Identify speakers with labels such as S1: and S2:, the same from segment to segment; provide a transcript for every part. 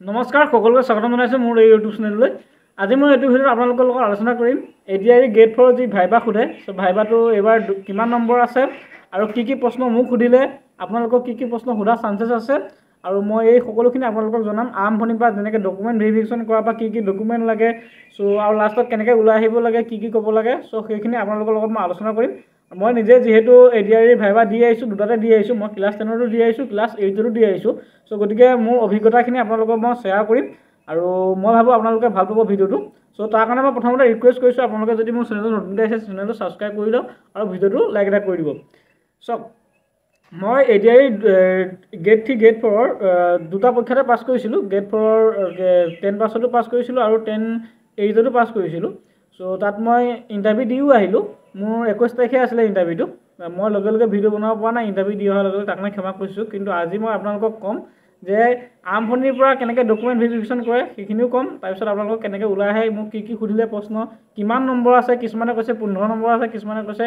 S1: নমস্কাৰ সকলোকে স্বাগতম জনাইছোঁ মোৰ এই ইউটিউব চেনেললৈ। আজি মই এইটো ভিডিঅ'ত আপোনালোকৰ লগত আলোচনা কৰিম এডিআৰই গ্ৰেড 4 যি ভাইবা সোধে। সো ভাইবাটো এইবাৰ কিমান নম্বৰ আছে আৰু কি প্ৰশ্ন মোক সুধিলে, আপোনালোকক কি প্ৰশ্ন সোধাৰ চান্সেছ আছে, আৰু মই এই সকলোখিনি আপোনালোকক জনাম। আৰম্ভণিৰ পৰা যেনেকৈ ডকুমেণ্ট ভেৰিফিকেশ্যন কৰাৰ পৰা কি ডকুমেণ্ট লাগে, আৰু লাষ্টত কেনেকৈ ওলাই আহিব লাগে, কি ক'ব লাগে, সেইখিনি আপোনালোকৰ লগত মই আলোচনা কৰিম। মই নিজে যিহেতু এডিআৰই ভাইবা দি আহিছোঁ, দুটাতে দি আহিছোঁ। মই ক্লাছ 10তো দি আহিছোঁ, ক্লাছ 8তো দি আহিছোঁ। গতিকে মোৰ অভিজ্ঞতাখিনি আপোনালোকক মই শ্বেয়াৰ কৰিম আৰু মই ভাবোঁ আপোনালোকে ভাল পাব ভিডিঅ'টো। তাৰ কাৰণে মই প্ৰথমতে ৰিকুৱেষ্ট কৰিছোঁ, আপোনালোকে যদি মোৰ চেনেলটো নতুনকৈ আহিছে চেনেলটো ছাবস্ক্ৰাইব কৰি লওক আৰু ভিডিঅ'টো লাইক এটা কৰি দিব। মই এডিআৰই গ্ৰেড 3 গ্ৰেড 4 দুটা পৰীক্ষাতে পাছ কৰিছিলোঁ। গ্ৰেড 4 10 পাছতো পাছ কৰিছিলোঁ আৰু 10 8তো পাছ কৰিছিলোঁ। তাত মই ইণ্টাৰভিউ দিও আহিলোঁ। মোৰ 21 তাৰিখে আছিলে ইণ্টাৰভিউটো। মই লগে লগে ভিডিঅ' বনাব পৰা নাই, ইণ্টাৰভিউ দি অহাৰ লগে লগে, তাক মই ক্ষমা কৰিছোঁ। কিন্তু আজি মই আপোনালোকক ক'ম যে আৰম্ভণিৰ পৰা কেনেকৈ ডকুমেণ্ট ভেৰিফিকেশ্যন কৰে সেইখিনিও ক'ম। তাৰপিছত আপোনালোকক কেনেকৈ ওলাই আহে, মোক কি সুধিলে প্ৰশ্ন, কিমান নম্বৰ আছে, কিছুমানে কৈছে 15 নম্বৰ আছে, কিছুমানে কৈছে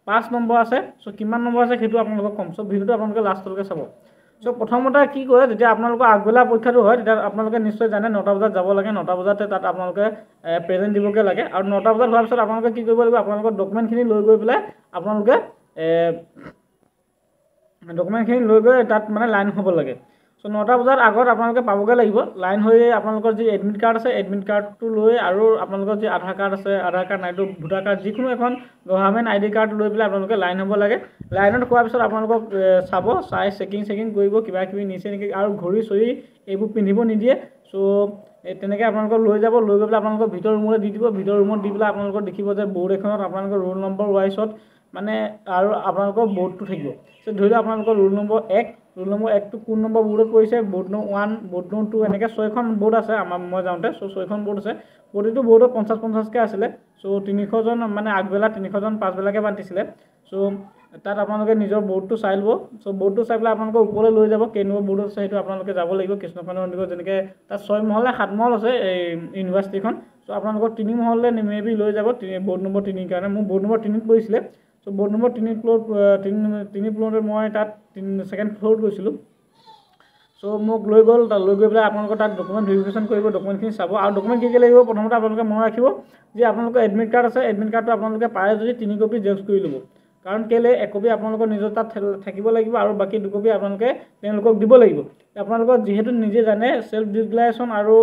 S1: 5 নম্বৰ আছে। কিমান নম্বৰ আছে সেইটো আপোনালোকক ক'ম। ভিডিঅ'টো আপোনালোকে লাষ্টলৈকে চাব। প্ৰথমতে কি কৰে, যেতিয়া আপোনালোকৰ আগবেলা পৰীক্ষাটো হয় তেতিয়া আপোনালোকে নিশ্চয় জানে 9টা বজাত যাব লাগে। 9টা বজাতে তাত আপোনালোকে প্ৰেজেণ্ট দিবগৈ লাগে। আৰু 9টা বজাত হোৱাৰ পিছত আপোনালোকে কি কৰিব লাগিব, আপোনালোকৰ ডকুমেণ্টখিনি লৈ গৈ পেলাই আপোনালোকে তাত মানে লাইন হ'ব লাগে। 9টা বজাৰ আগত আপোনালোকে পাবগৈ লাগিব। লাইন হৈ আপোনালোকৰ যি এডমিট কাৰ্ড আছে, এডমিট কাৰ্ডটো লৈ, আৰু আপোনালোকৰ যি আধাৰ কাৰ্ড আছে, আধাৰ কাৰ্ড নাইতো ভোটাৰ কাৰ্ড, যিকোনো এখন গভৰ্ণমেণ্ট ID কাৰ্ড লৈ পেলাই আপোনালোকে লাইন হ'ব লাগে। লাইনত খোৱাৰ পিছত আপোনালোকক চাই চেকিং কৰিব, কিবা কিবি নিচে নেকি, আৰু ঘড়ী চৰি এইবোৰ পিন্ধিব নিদিয়ে। তেনেকৈ আপোনালোকক লৈ যাব। লৈ গৈ পেলাই আপোনালোকৰ ভিতৰ ৰুমলৈ দি দিব। ভিতৰ ৰুমত দি পেলাই আপোনালোকৰ দেখিব যে বৰ্ড এখনত আপোনালোকৰ ৰোল নম্বৰ ৱাইজত মানে আৰু আপোনালোকৰ বৰ্ডটো থাকিব। ধৰি লওক আপোনালোকৰ ৰোল নম্বৰ 1, ৰোল নম্বৰ 1টো কোন নম্বৰ বৰ্ডত পৰিছে, বৰ্ড নম্বৰ 1, বৰ্ড নম্বৰ 2, এনেকৈ 6খন বৰ্ড আছে। মই যাওঁতে 6খন বৰ্ড আছে। প্ৰতিটো বৰ্ডত 50-50কৈ আছিলে। 300জন মানে আগবেলা, 300জন পাছবেলাকৈ বান্ধিছিলে। তাত আপোনালোকে নিজৰ বৰ্ডটো চাই ল'ব। বৰ্ডটো চাই পেলাই আপোনালোকে ওপৰলৈ লৈ যাব। কেই নম্বৰ বৰ্ডত আছে সেইটো আপোনালোকে যাব লাগিব। কৃষ্ণকান্ত সন্দিকৈ যেনেকৈ তাত 6 মহল নে 7 মহল আছে এই ইউনিভাৰ্চিটিখন। আপোনালোকৰ 3 মহললৈ মেবি লৈ যাব, বৰ্ড নম্বৰ 3 কাৰণে। মোৰ বৰ্ড নম্বৰ 3ত পৰিছিলে। বৰ্ড নম্বৰ 3 ফ্ল'ৰত মই তাত 2nd ফ্ল'ৰত গৈছিলোঁ। মোক লৈ গ'ল। তাত লৈ গৈ পেলাই আপোনালোকৰ তাত ডকুমেণ্ট ভেৰিফিকেশ্যন কৰিব, ডকুমেণ্টখিনি চাব। আৰু ডকুমেণ্ট কি লাগিব প্ৰথমতে আপোনালোকে মনত ৰাখিব যে আপোনালোকৰ এডমিট কাৰ্ড আছে, এডমিট কাৰ্ডটো আপোনালোকে পাৰে যদি 3 কপি জেৰক্স কৰি ল'ব। কাৰণ কেলৈ, 1 কপি আপোনালোকৰ নিজৰ তাত থাকিব লাগিব আৰু বাকী 2 কপি আপোনালোকে তেওঁলোকক দিব লাগিব। আপোনালোকৰ যিহেতু নিজে জানে চেল্ফ ডিক্লাৰেশ্যন আৰু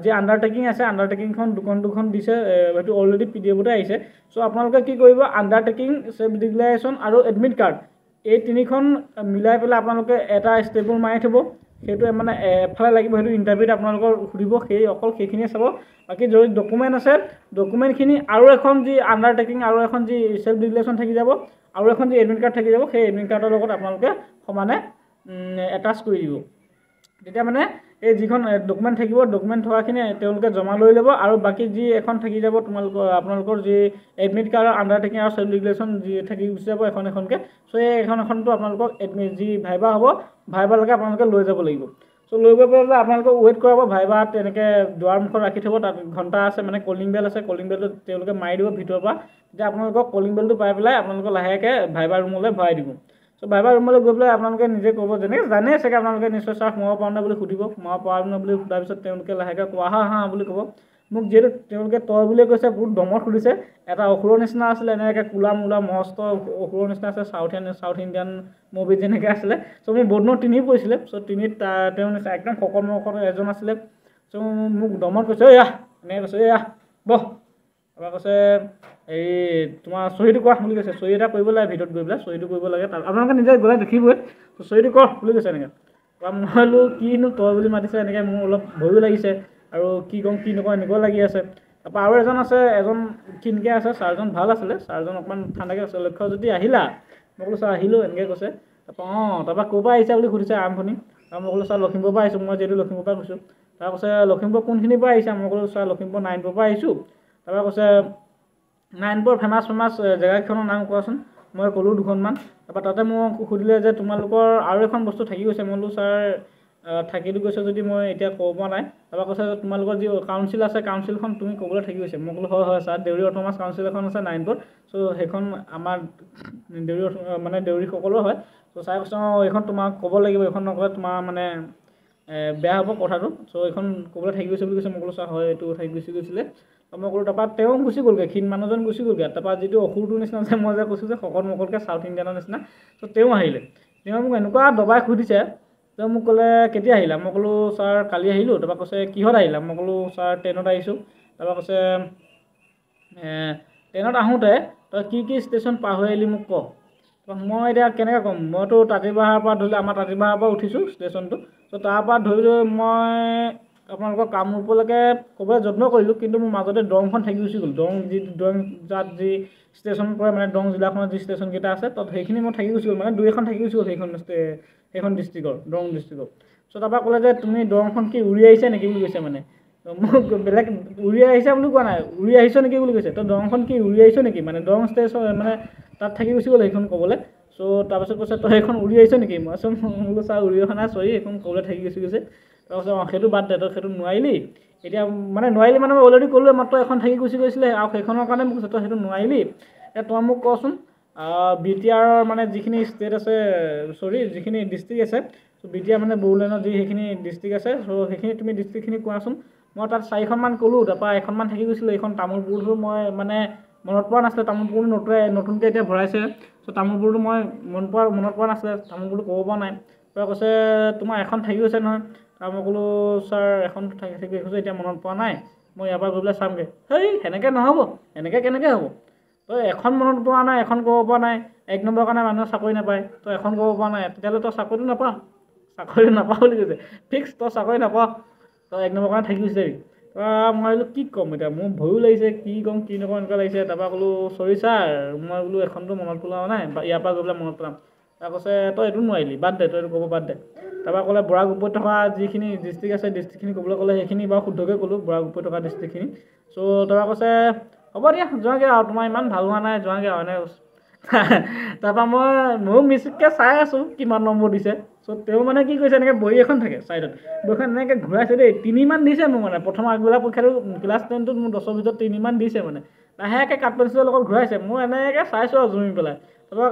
S1: যি আণ্ডাৰটেকিং আছে, আণ্ডাৰটেকিংখন দুখন দিছে, সেইটো অলৰেডি PDF-তে আহিছে। আপোনালোকে কি কৰিব, আণ্ডাৰটেকিং, চেল্ফ ডিক্লাৰেশ্যন আৰু এডমিট কাৰ্ড, এই 3খন মিলাই পেলাই আপোনালোকে এটা ষ্টেবল মাৰি থ'ব। সেইটো মানে এফালে লাগিব, সেইটো ইণ্টাৰভিউত আপোনালোকৰ সুধিব। অকল সেইখিনিয়ে চাব। বাকী যদি ডকুমেণ্ট আছে, ডকুমেণ্টখিনি আৰু এখন যি আণ্ডাৰটেকিং, আৰু এখন যি চেল্ফ ডিক্লাৰেশ্যন থাকি যাব, আৰু এখন যি এডমিট কাৰ্ড থাকি যাব, সেই এডমিট কাৰ্ডৰ লগত আপোনালোকে সমানে এটাচ কৰি দিব। তেতিয়া মানে এই যিখন ডকুমেণ্ট থাকিব, ডকুমেণ্ট থকাখিনি তেওঁলোকে জমা লৈ ল'ব, আৰু বাকী যি এখন থাকি যাব আপোনালোকৰ যি এডমিট কাৰ্ড, আণ্ডাৰটেকিং আৰু চেল্ফ ডিক্লাৰেশ্যন যি থাকি গুচি যাব এখনকৈ। এই এখনতো আপোনালোকক যি ভাইবা হ'ব, ভাইবালৈকে আপোনালোকে লৈ যাব লাগিব। লৈ গৈ পেলাই আপোনালোকক ৱেইট কৰাব। ভাইবা তেনেকৈ দুৱাৰ মুখত ৰাখি থ'ব। তাত ঘণ্টা আছে, মানে কলিং বেল আছে। কলিং বেলটো তেওঁলোকে মাৰি দিব ভিতৰৰ পৰা। তেতিয়া আপোনালোকক কলিং বেলটো পাই পেলাই আপোনালোকক লাহেকৈ ভাইবা ৰুমলৈ ভৰাই দিব। ভাইবা ৰুমলৈ গৈ পেলাই আপোনালোকে নিজে ক'ব, যেনেকৈ জানে চাগে আপোনালোকে নিশ্চয়, ছাৰ সোমাব পাৰোঁ নে বুলি সুধিব। সোমাব পাৰোঁ নে বুলি সোধাৰ পিছত তেওঁলোকে লাহেকৈ কোৱা হা বুলি ক'ব। মোক যিহেতু তেওঁলোকে তই বুলিয়ে কৈছে, বহুত দমত সুধিছে। এটা অসুৰৰ নিচিনা আছিলে, এনেকৈ কোলা মোলা মস্ত অসুৰৰ নিচিনা আছে, চাউথ ইণ্ডিয়ান মুভিত যেনেকৈ আছিলে। মোৰ বৰ্ড নম্বৰ 3 পৰিছিলে। 3ত তেওঁ নিচিনা একদম শকত মকত এজন আছিলে। মোক দমত কৈছে, এনেকৈ কৈছে, বহ। তাৰপৰা কৈছে তোমাৰ চহীটো কৰা বুলি কৈছে। চহী এটা কৰিব লাগে, ভিতৰত গৈ পেলাই চহীটো কৰিব লাগে। তাত আপোনালোকে নিজে গ'লে দেখিবই। চহীটো কৰ বুলি কৈছে এনেকৈ। মই বোলো কিনো তই বুলি মাতিছে, এনেকৈ মোৰ অলপ ভয়ো লাগিছে, আৰু কি ক'ম কি নকওঁ এনেকুৱা লাগি আছে। তাৰপৰা আৰু এজন আছে, এজন ক্ষীণকৈ আছে, ছাৰজন ভাল আছিলে। ছাৰজন অকণমান ঠাণ্ডাকৈ আছে। লক্ষ্যজ্যোতি আহিলা? মই ক'লো ছাৰ আহিলোঁ, এনেকৈ কৈছে। তাৰপৰা ক'ৰ পৰা আহিছা বুলি সুধিছে আৰম্ভণি। আৰু মই ক'লো ছাৰ লখিমপুৰৰ পৰা আহিছোঁ, মই যিহেতু লখিমপুৰৰ পৰা কৈছোঁ। তাৰপৰা কৈছে লখিমপুৰ কোনখিনিৰ পৰা আহিছা? মই ক'লো ছাৰ লখিমপুৰ 9 পৰা আহিছোঁ। তাৰপৰা কৈছে 9 ফেমাছ জেগাকেইখনৰ নাম কোৱাচোন। মই ক'লোঁ 2খনমান। তাৰপৰা তাতে মোক সুধিলে যে তোমালোকৰ আৰু এখন বস্তু থাকি গৈছে। মই বোলো ছাৰ থাকিটো গৈছে যদি মই এতিয়া ক'ব পৰা নাই। তাৰপৰা কৈছে তোমালোকৰ যি কাউন্সিল আছে, কাউন্সিলখন তুমি ক'বলৈ থাকি গৈছে। মই ক'লো হয় ছাৰ, দেউৰী অট'নমাছ কাউন্সিল এখন আছে 9ত। সেইখন আমাৰ দেউৰী সকলো হয়। ছাৰে কৈছে এইখন তোমাক ক'ব লাগিব, এইখন নক'লে তোমাৰ মানে বেয়া হ'ব কথাটো চ' এইখন ক'বলৈ থাকি গৈছে বুলি কৈছে মই ক'লো ছাৰ হয় এইটো থাকি গৈছিলে মই ক'লো তাৰপৰা তেওঁ গুচি গ'লগৈ ক্ষীণ মানুহজন গুচি গ'লগৈ তাৰপৰা যিটো অসুৰটোৰ নিচিনা যে মই যে কৈছোঁ যে শকত মকতকৈ চাউথ ইণ্ডিয়ানৰ নিচিনা ত' তেওঁ আহিলে তেওঁ মোক এনেকুৱা দবাই সুধিছে তেওঁ মোক ক'লে কেতিয়া আহিলা মই ক'লো ছাৰ কালি আহিলোঁ তাৰপৰা কৈছে কিহত আহিলা মই ক'লো ছাৰ ট্ৰেইনত আহিছোঁ তাৰপৰা কৈছে ট্ৰেইনত আহোঁতে তই কি ষ্টেচন পাৰ হৈ আহিলি মোক ক মই এতিয়া কেনেকৈ ক'ম মইতো তাঁতিবাহাৰ পৰা ধৰি আমাৰ তাঁতিবাহাৰ পৰা উঠিছোঁ ষ্টেচনটো ত' তাৰপৰা ধৰি লৈ মই আপোনালোকৰ কামৰূপলৈকে ক'বলৈ যত্ন কৰিলোঁ কিন্তু মোৰ মাজতে দৰংখন থাকি গুচি গ'ল দৰং যাত যি ষ্টেচন পৰে মানে দৰং জিলাখনৰ যি ষ্টেচনকেইটা আছে তাত সেইখিনি মই থাকি গুচি গ'ল মানে 2 এখন থাকি গুচি গ'ল সেইখন ডিষ্ট্ৰিক্টৰ দৰং ডিষ্ট্ৰিক্টৰ চ' তাৰপৰা ক'লে যে তুমি দৰংখন কি উৰি আহিছা নেকি বুলি কৈছে মানে মোক বেলেগ উৰি আহিছা বুলি কোৱা নাই উৰি আহিছ নেকি বুলি কৈছে তো দৰংখন কি উৰি আহিছ নেকি মানে দৰং ষ্টেচন মানে তাত থাকি গুচি গ'ল সেইখন ক'বলৈ চ' তাৰপিছত কৈছে তই সেইখন উৰি আহিছ নেকি মই বোলো ছাৰ উৰি অহা নাই চৰি সেইখন ক'বলৈ থাকি গুচি গৈছে তাৰপিছত সেইটো বাদ দে তই সেইটো নোৱাৰিলি এতিয়া মানে নোৱাৰিলি মানে মই অলৰেডি ক'লোৱে মাত্ৰ এখন থাকি গুচি গৈছিলে আৰু সেইখনৰ কাৰণে মোক কৈছে তই সেইটো নোৱাৰিলি তই মোক কচোন BTR মানে যিখিনি ষ্টেট আছে যিখিনি ডিষ্ট্ৰিক্ট আছে চ' BTR মানে বড়োলেণ্ডৰ যি সেইখিনি ডিষ্ট্ৰিক্ট আছে চ' সেইখিনি তুমি ডিষ্ট্ৰিক্টখিনি কোৱাচোন মই তাত 4খনমান ক'লোঁ তাৰপৰা এখনমান থাকি গৈছিলোঁ এইখন তামোলপুৰটো মই মানে মনত পৰা নাছিলে তামোলপুৰটো নতুনকৈ এতিয়া ভৰাইছে চ' তামোলপুৰটো মই মনত পৰা নাছিলে তামোলপুৰটো ক'ব পৰা নাই তাৰপৰা কৈছে তোমাৰ এখন থাকি গৈছে নহয় তাৰ মই ক'লোঁ ছাৰ এখন থাকি গৈছে এতিয়া মনত পৰা নাই মই ইয়াৰ পৰা গৈ পেলাই চামগৈ হেই সেনেকৈ নহ'ব এনেকৈ কেনেকৈ হ'ব তই এখন মনত পৰা নাই এখন ক'ব পৰা নাই 1 নম্বৰৰ কাৰণে মানুহে চাকৰি নাপায় তই এখন ক'ব পৰা নাই তেতিয়াহ'লে তই চাকৰিটো নাপাওঁ বুলি কৈছে ফিক্স তই চাকৰি নাপাওঁ তই 1 নম্বৰ কাৰণে থাকি গুচি যাবি মই বোলো কি ক'ম এতিয়া মোৰ ভয়ো লাগিছে কি ক'ম কি নকওঁ এনেকুৱা লাগিছে তাৰপৰা ক'লোঁ চৰি ছাৰ মই বোলো এখনটো মনত পেলোৱা নাই ইয়াৰ পৰা গৈ পেলাই মনত পেলাম তাৰ কৈছে তই এইটো নোৱাৰিলি বাদ দে তই এইটো ক'ব বাদ দে তাৰপৰা ক'লে বৰাক উপত্যকা যিখিনি ডিষ্ট্ৰিক্ট আছে ডিষ্ট্ৰিক্টখিনি ক'বলৈ ক'লে সেইখিনি বাৰু শুদ্ধকৈ ক'লোঁ বৰাক উপত্যকা ডিষ্ট্ৰিক্টখিনি চ' তাৰপৰা কৈছে হ'ব দিয়া যোৱাগৈ আৰু তোমাৰ ইমান ভাল হোৱা নাই যোৱাগৈ আৰু এনেকৈ কৈছোঁ তাৰপৰা ময়ো মিচিককৈ চাই আছোঁ কিমান নম্বৰ দিছে চ' তেওঁ মানে কি কৰিছে এনেকৈ বহী এখন থাকে ছাইডত বহীখন এনেকৈ ঘূৰাইছে দেই 3মান দিছে মোক মানে প্ৰথম আগবেলা পৰীক্ষাটো ক্লাছ 10টোত মোৰ 10ৰ ভিতৰত 3মান দিছে মানে লাহেকৈ কাঠ পেঞ্চিলৰ লগত ঘূৰাইছে মই এনেকৈ চাইছোঁ আৰু জুমি পেলাই তাৰপৰা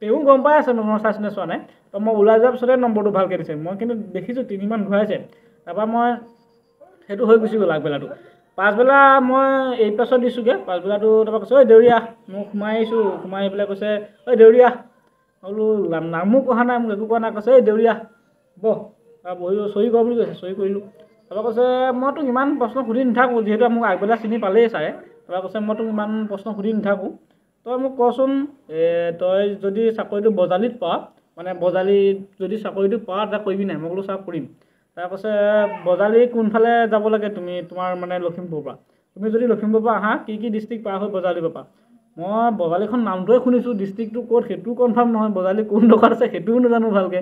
S1: তেওঁ গম পাই আছে মই চাইছোঁ নে চোৱা নাই তো মই ওলাই যোৱাৰ পিছতে নম্বৰটো ভালকৈ দিছে মই কিন্তু দেখিছোঁ 3মান ঘূৰাইছে তাৰপৰা মই সেইটো হৈ গুচি গ'ল আগবেলাটো পাছবেলা মই 8 পাছত দিছোঁগৈ পাছবেলাটো তাৰপৰা কৈছে ঐ দেউৰীয়া মোক সোমাই আহিছোঁ সোমাই আহি পেলাই কৈছে ঐ দেউৰীয়া মই বোলো নামো কোৱা নাই মোক একো কোৱা নাই কৈছে ঐ দেউৰীয়া বহ বহি চহী কৰ বুলি কৈছে চহী কৰিলোঁ তাৰপৰা কৈছে মই তোক ইমান প্ৰশ্ন সুধি নাথাকোঁ যিহেতু মোক আগবেলা চিনি পালেই ছাৰে তাৰপৰা কৈছে মই তোক ইমান প্ৰশ্ন সুধি নাথাকোঁ তই মোক কচোন তই যদি চাকৰিটো বজালিত পাৱ মানে বজালিত যদি চাকৰিটো পাৱ তেতিয়া কৰিবি নাই মই বোলো ছাৰ কৰিম তাৰপাছত বজালি কোনফালে যাব লাগে তুমি তোমাৰ মানে লখিমপুৰৰ পৰা তুমি যদি লখিমপুৰৰ পৰা আহা কি ডিষ্ট্ৰিক্ট পাৰ হৈ বজালি পাবা মই বজালিখন নামটোৱে শুনিছোঁ ডিষ্ট্ৰিক্টটো ক'ত সেইটোও কনফাৰ্ম নহয় বজালি কোন ডোখৰত আছে সেইটোও নাজানো ভালকৈ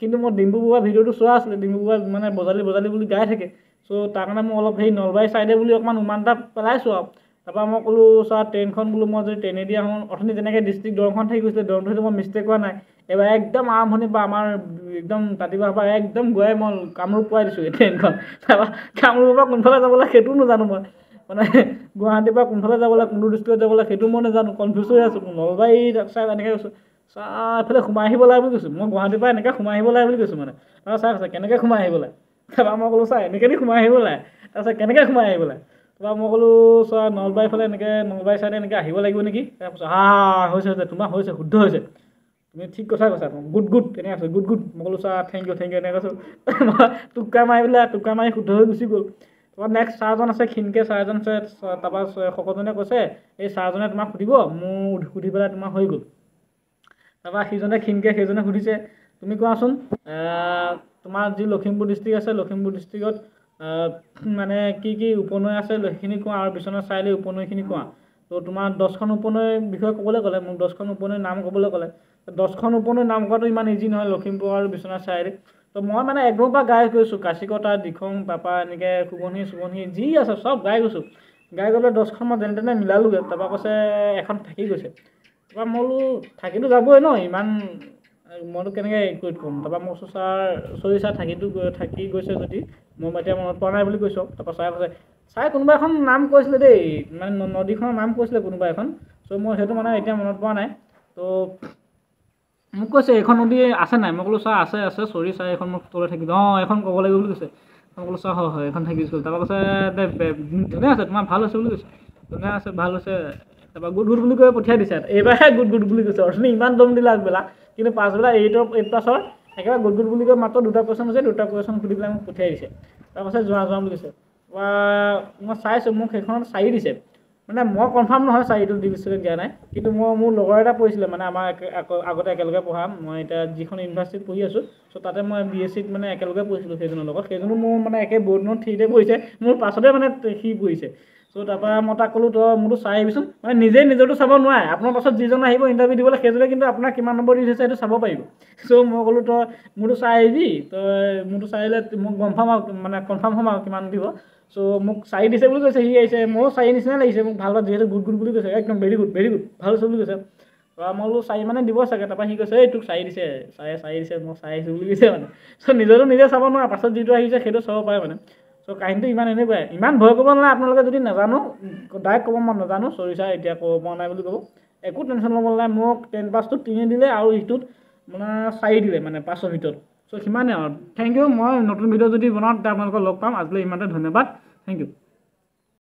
S1: কিন্তু মই ডিম্পু বৰুৱা ভিডিঅ'টো চোৱা আছিলে ডিম্পু বৰুৱা মানে বজালি বুলি গাই থাকে চ' তাৰ কাৰণে মই অলপ সেই নলবাৰী ছাইডে বুলি অকণমান উমান এটা পেলাইছোঁ আৰু তাৰপৰা মই ক'লোঁ ছাৰ ট্ৰেইনখন বোলো মই যদি ট্ৰেইনেদি আহোঁ অথনি যেনেকৈ ডিষ্ট্ৰিক্ট দৰংখন থাকি গৈছিলে দৰংটো সেইটো মই মিষ্টেক কৰা নাই এবাৰ একদম আৰম্ভণি পৰা আমাৰ একদম তাঁতিবাহাৰ পৰা একদম গৈ মই কামৰূপ পোৱাই দিছোঁ এই ট্ৰেইনখন তাৰপৰা কামৰূপৰ পৰা কোনফালে যাব লাগে সেইটোও নাজানো মই মানে গুৱাহাটীৰ পৰা কোনফালে যাব লাগে কোনটো ডিষ্ট্ৰিক্টত যাব লাগে সেইটো মই নাজানো কনফিউজ হৈ আছোঁ নলবাৰী চাই এনেকৈ কৈছোঁ ছাৰ এইফালে সোমাই আহিব লাগে বুলি কৈছোঁ মই গুৱাহাটীৰ পৰা এনেকৈ সোমাই আহিব লাগে বুলি কৈছোঁ মানে তাৰপৰা ছাৰ কৈছে কেনেকৈ সোমাই আহিব লাগে তাৰপৰা মই ক'লোঁ ছাৰ এনেকৈ সোমাই আহিব লাগে তাৰপিছত কেনেকৈ সোমাই আহিব লাগে তাৰপৰা মই ক'লোঁ ছাৰ নলবাৰীৰ ফালে এনেকৈ নলবাৰী চাইডে এনেকৈ আহিব লাগিব নেকি তাৰপিছত হৈছে তোমাৰ হৈছে শুদ্ধ হৈছে তুমি ঠিক কথা কৈছা গুড তেনেকৈ আছে গুড মই ক'লোঁ ছাৰ থেংক ইউ এনেকৈ কৈছোঁ মই টোক্কা মাৰি শুদ্ধ হৈ গুচি গ'ল তাৰপৰা নেক্সট ছাৰজন আছে ক্ষীণকৈ ছাৰজন আছে তাৰপৰা সকলোজনে কৈছে এই ছাৰজনে তোমাক সুধিব মোৰ সুধি পেলাই তোমাৰ হৈ গ'ল তাৰপৰা সিজনে ক্ষীণকৈ সেইজনে সুধিছে তুমি কোৱাচোন তোমাৰ যি লখিমপুৰ ডিষ্ট্ৰিক্ট আছে লখিমপুৰ ডিষ্ট্ৰিক্টত মানে কি উপনৈ আছে সেইখিনি কোৱা আৰু বিশ্বনাথ চাৰিআলি উপনৈখিনি কোৱা তো তোমাৰ 10খন উপনৈৰ বিষয়ে ক'বলৈ ক'লে মোক 10খন উপনৈৰ নাম ক'বলৈ ক'লে 10খন উপনৈৰ নাম কোৱাটো ইমান ইজি নহয় লখিমপুৰ আৰু বিশ্বনাথ চাৰিআলি তো মই মানে একদমৰ পৰা গাই গৈছোঁ কাশীকটা দিখং তাৰপৰা এনেকৈ সুবনহি যি আছে চব গাই গৈছোঁ গাই গ'লে 10খন মই যেনে তেনে মিলালোগৈ তাৰপৰা কৈছে এখন থাকি গৈছে তাৰপৰা মই বোলো থাকিতো যাবই ন ইমান মইতো কেনেকৈ কৰি ক'ম তাৰপৰা মই কৈছোঁ ছাৰ চৰি ছাৰ থাকি গৈছে যদি মই এতিয়া মনত পৰা নাই বুলি কৈছোঁ তাৰপৰা ছাৰে কৈছে ছাৰে কোনোবা এখন নাম কৈছিলে দেই মানে নদীখনৰ নাম কৈছিলে কোনোবা এখন চ' মই সেইটো মানে এতিয়া মনত পৰা নাই তো মোক কৈছে এইখন নদী আছে নাই মই ক'লোঁ ছাৰ আছে আছে চৰি ছাৰ এইখন মোক তলে থাকিব এইখন ক'ব লাগিব বুলি কৈছে মই ক'লোঁ ছাৰ হয় এইখন থাকিছিল তাৰপৰা কৈছে ধুনীয়া আছে তোমাৰ ভাল হৈছে বুলি কৈছে ধুনীয়া আছে ভাল হৈছে তাৰপৰা গুড গুড বুলি কৈ পঠিয়াই দিছে এইবাৰহে গুড গুড বুলি কৈছে অৰ্থনি ইমান দম দিলে আগবেলা কিন্তু পাছবেলা 8 একেবাৰে গুড গুড বুলি কৈ মাত্ৰ 2টা কুৱেশ্যন আছে 2টা কুৱেশ্যন সুধি পেলাই মোক পঠিয়াই দিছে তাৰপাছত যোৱা বুলি কৈছে মই চাইছোঁ মোক সেইখনত 4 দিছে মানে মই কনফাৰ্ম নহয় 4টো দিছিলে দিয়া নাই কিন্তু মোৰ লগৰ এটা পঢ়িছিলে মানে আমাৰ আগতে একেলগে পঢ়া মই এতিয়া যিখন ইউনিভাৰ্চিটিত পঢ়ি আছোঁ চ' তাতে মই BSCত মানে একেলগে পঢ়িছিলোঁ সেইজনৰ লগত সেইজনো মোৰ মানে একে বৰ্ড নোট 3তে পঢ়িছে মোৰ পাছতে মানে সি পঢ়িছে চ' তাৰপৰা মই তাক ক'লোঁ তই মোৰতো চাই আহিবিচোন মানে নিজে নিজৰটো চাব নোৱাৰে আপোনাৰ পাছত যিজন আহিব ইণ্টাৰভিউ দিবলৈ সেইজনে কিন্তু আপোনাক কিমান নম্বৰ দি থৈছে সেইটো চাব পাৰিব চ' মই ক'লোঁ তই মোৰতো চাই আহিবি তই মোৰতো চাই আহিলে মোক কনফাৰ্ম মানে কনফাৰ্ম হ'ম আৰু কিমান দিব চ' মোক 4 দিছে বুলি কৈছে সি আহিছে ময়ো 4 নিচিনা লাগিছে মোক ভাল যিহেতু গুড গুড বুলি কৈছে একদম ভেৰি গুড ভাল হৈছে বুলি কৈছে তাৰপৰা মই বোলো 4 মানে দিব চাগে তাৰপৰা সি কৈছে এই তোক 4 দিছে 4 দিছে মই 4 আহিছোঁ বুলি কৈছে মানে চ' নিজৰটো নিজে চাব নোৱাৰে পাছত যিটো আহিছে সেইটো চাব পাৰে মানে চ' কাহিনীটো ইমান এনেকুৱাই ইমান ভয় কৰিব নালাগে আপোনালোকে যদি নাজানো ডাইৰেক্ট ক'ব মই নাজানো চৰি ছাৰ এতিয়া ক'ব পৰা নাই বুলি ক'ব একো টেনশ্যন ল'ব নালাগে মোক 10 পাছটোত 3 দিলে আৰু ইটোত মানে 4 দিলে মানে 5ৰ ভিতৰত চ' সিমানে আৰু থেংক ইউ মই নতুন ভিডিঅ' যদি বনাওঁ তেতিয়া আপোনালোকক লগ পাম আজিলৈ ইমানতে ধন্যবাদ থেংক ইউ